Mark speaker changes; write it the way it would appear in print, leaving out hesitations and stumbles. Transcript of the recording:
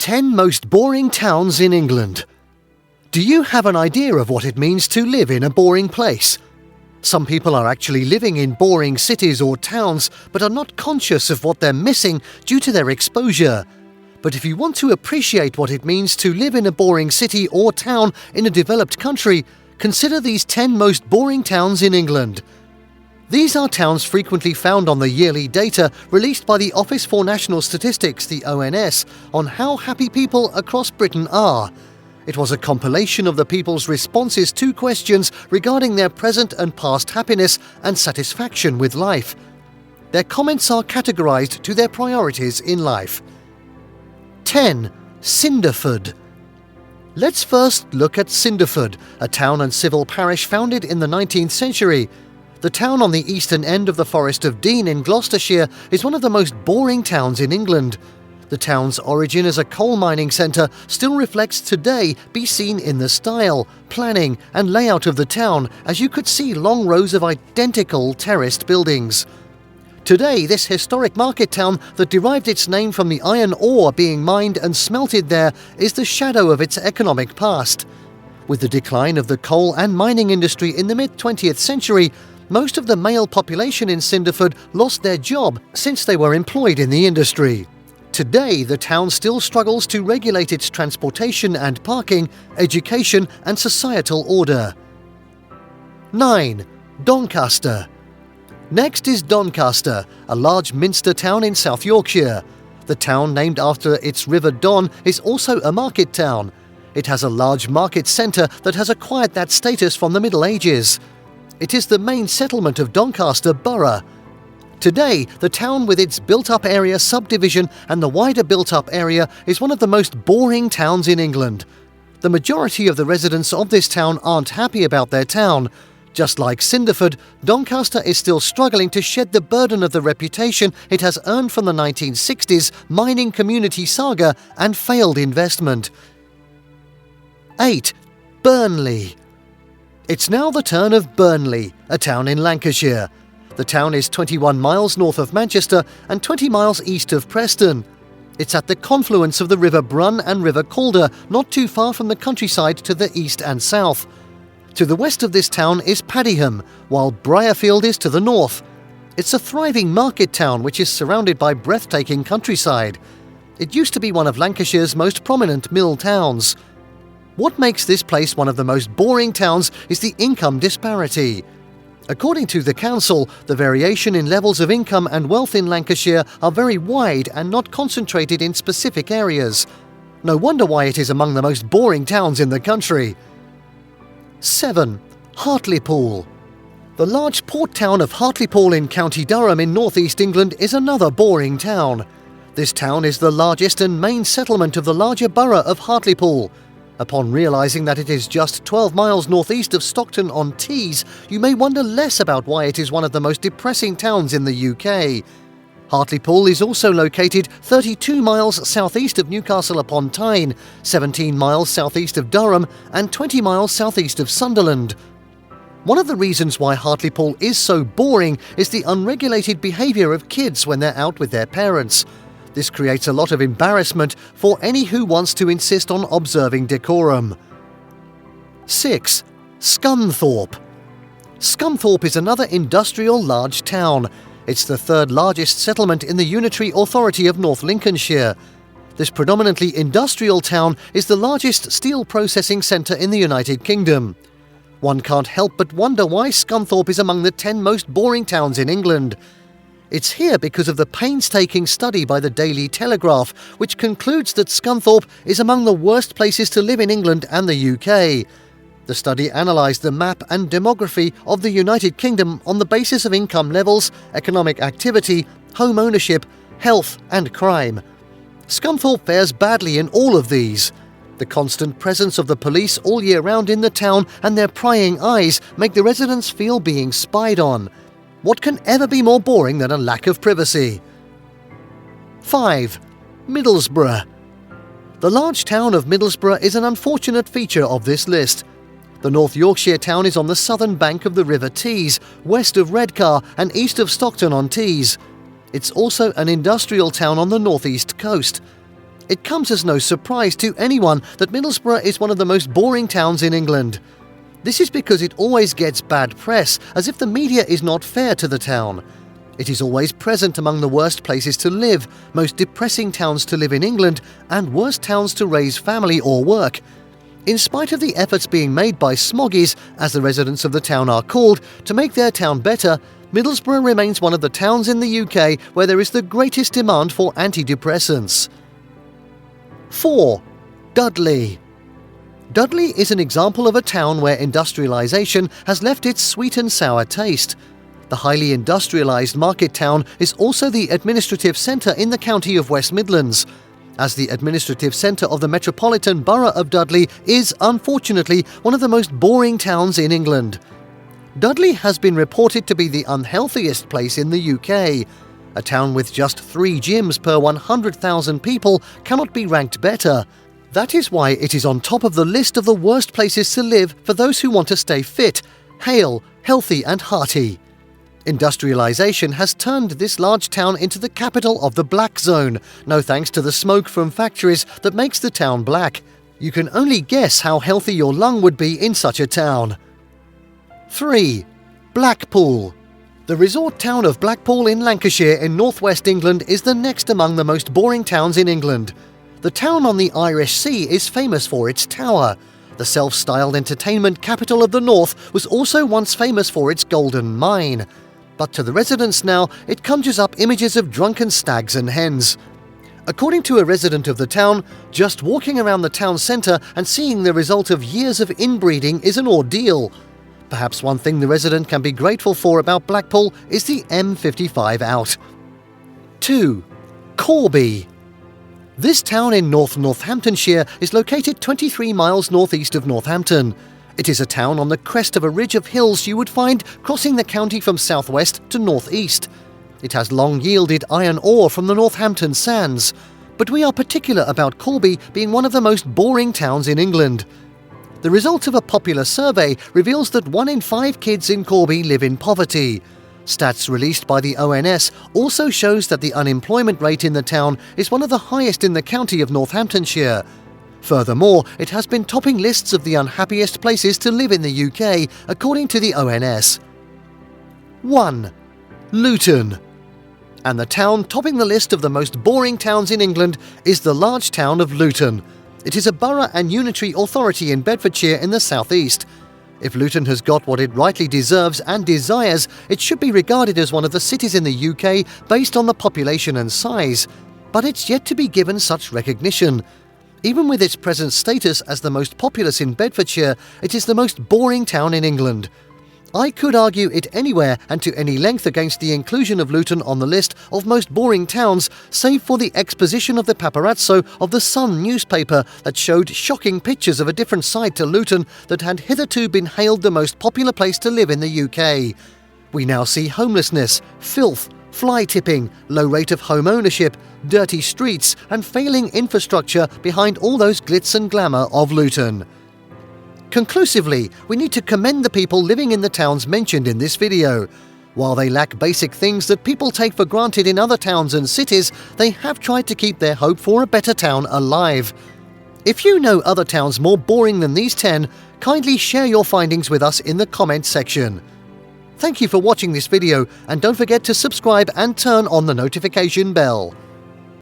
Speaker 1: 10 most boring towns in England. Do you have an idea of what it means to live in a boring place? Some people are actually living in boring cities or towns but are not conscious of what they're missing due to their exposure. But if you want to appreciate what it means to live in a boring city or town in a developed country, consider these 10 most boring towns in England. These are towns frequently found on the yearly data released by the Office for National Statistics, the ONS, on how happy people across Britain are. It was a compilation of the people's responses to questions regarding their present and past happiness and satisfaction with life. Their comments are categorized to their priorities in life. 10. Cinderford. Let's first look at Cinderford, a town and civil parish founded in the 19th century. The town on the eastern end of the Forest of Dean in Gloucestershire is one of the most boring towns in England. The town's origin as a coal mining centre still reflects today be seen in the style, planning and layout of the town, as you could see long rows of identical terraced buildings. Today, this historic market town that derived its name from the iron ore being mined and smelted there is the shadow of its economic past. With the decline of the coal and mining industry in the mid-20th century, most of the male population in Cinderford lost their job since they were employed in the industry. Today, the town still struggles to regulate its transportation and parking, education and societal order. 9. Doncaster. Next is Doncaster, a large minster town in South Yorkshire. The town, named after its River Don, is also a market town. It has a large market centre that has acquired that status from the Middle Ages. It is the main settlement of Doncaster Borough. Today, the town with its built-up area subdivision and the wider built-up area is one of the most boring towns in England. The majority of the residents of this town aren't happy about their town. Just like Cinderford, Doncaster is still struggling to shed the burden of the reputation it has earned from the 1960s mining community saga and failed investment. 8. Burnley. It's now the turn of Burnley, a town in Lancashire. The town is 21 miles north of Manchester and 20 miles east of Preston. It's at the confluence of the River Brun and River Calder, not too far from the countryside to the east and south. To the west of this town is Padiham, while Briarfield is to the north. It's a thriving market town which is surrounded by breathtaking countryside. It used to be one of Lancashire's most prominent mill towns. What makes this place one of the most boring towns is the income disparity. According to the council, the variation in levels of income and wealth in Lancashire are very wide and not concentrated in specific areas. No wonder why it is among the most boring towns in the country. 7. Hartlepool. The large port town of Hartlepool in County Durham in northeast England is another boring town. This town is the largest and main settlement of the larger borough of Hartlepool. Upon realising that it is just 12 miles northeast of Stockton-on-Tees, you may wonder less about why it is one of the most depressing towns in the UK. Hartlepool is also located 32 miles southeast of Newcastle-upon-Tyne, 17 miles southeast of Durham and 20 miles southeast of Sunderland. One of the reasons why Hartlepool is so boring is the unregulated behaviour of kids when they're out with their parents. This creates a lot of embarrassment for any who wants to insist on observing decorum. 6. Scunthorpe. Scunthorpe is another industrial large town. It's the third largest settlement in the Unitary Authority of North Lincolnshire. This predominantly industrial town is the largest steel processing centre in the United Kingdom. One can't help but wonder why Scunthorpe is among the 10 most boring towns in England. It's here because of the painstaking study by the Daily Telegraph, which concludes that Scunthorpe is among the worst places to live in England and the UK. The study analysed the map and demography of the United Kingdom on the basis of income levels, economic activity, home ownership, health and crime. Scunthorpe fares badly in all of these. The constant presence of the police all year round in the town and their prying eyes make the residents feel being spied on. What can ever be more boring than a lack of privacy? 5. Middlesbrough. The large town of Middlesbrough is an unfortunate feature of this list. The North Yorkshire town is on the southern bank of the River Tees, west of Redcar and east of Stockton-on-Tees. It's also an industrial town on the northeast coast. It comes as no surprise to anyone that Middlesbrough is one of the most boring towns in England. This is because it always gets bad press, as if the media is not fair to the town. It is always present among the worst places to live, most depressing towns to live in England, and worst towns to raise family or work. In spite of the efforts being made by smoggies, as the residents of the town are called, to make their town better, Middlesbrough remains one of the towns in the UK where there is the greatest demand for antidepressants. 4. Dudley. Dudley is an example of a town where industrialisation has left its sweet and sour taste. The highly industrialised market town is also the administrative centre in the county of West Midlands, as the administrative centre of the metropolitan borough of Dudley is, unfortunately, one of the most boring towns in England. Dudley has been reported to be the unhealthiest place in the UK. A town with just 3 gyms per 100,000 people cannot be ranked better. That is why it is on top of the list of the worst places to live for those who want to stay fit, hale, healthy and hearty. Industrialisation has turned this large town into the capital of the black zone, no thanks to the smoke from factories that makes the town black. You can only guess how healthy your lung would be in such a town. 3. Blackpool. The resort town of Blackpool in Lancashire in northwest England is the next among the most boring towns in England. The town on the Irish Sea is famous for its tower. The self-styled entertainment capital of the north was also once famous for its golden mine. But to the residents now, it conjures up images of drunken stags and hens. According to a resident of the town, just walking around the town centre and seeing the result of years of inbreeding is an ordeal. Perhaps one thing the resident can be grateful for about Blackpool is the M55 out. 2. Corby. This town in Northamptonshire is located 23 miles northeast of Northampton. It is a town on the crest of a ridge of hills you would find crossing the county from southwest to northeast. It has long yielded iron ore from the Northampton sands, but we are particular about Corby being one of the most boring towns in England. The result of a popular survey reveals that 1 in 5 kids in Corby live in poverty. Stats released by the ONS also shows that the unemployment rate in the town is one of the highest in the county of Northamptonshire. Furthermore, it has been topping lists of the unhappiest places to live in the UK, according to the ONS. 1. Luton. And the town topping the list of the most boring towns in England is the large town of Luton. It is a borough and unitary authority in Bedfordshire in the southeast. If Luton has got what it rightly deserves and desires, it should be regarded as one of the cities in the UK based on the population and size. But it's yet to be given such recognition. Even with its present status as the most populous in Bedfordshire, it is the most boring town in England. I could argue it anywhere and to any length against the inclusion of Luton on the list of most boring towns, save for the exposition of the paparazzo of the Sun newspaper that showed shocking pictures of a different side to Luton that had hitherto been hailed the most popular place to live in the UK. We now see homelessness, filth, fly tipping, low rate of home ownership, dirty streets and failing infrastructure behind all those glitz and glamour of Luton. Conclusively, we need to commend the people living in the towns mentioned in this video. While they lack basic things that people take for granted in other towns and cities, they have tried to keep their hope for a better town alive. If you know other towns more boring than these 10, kindly share your findings with us in the comments section. Thank you for watching this video, and don't forget to subscribe and turn on the notification bell.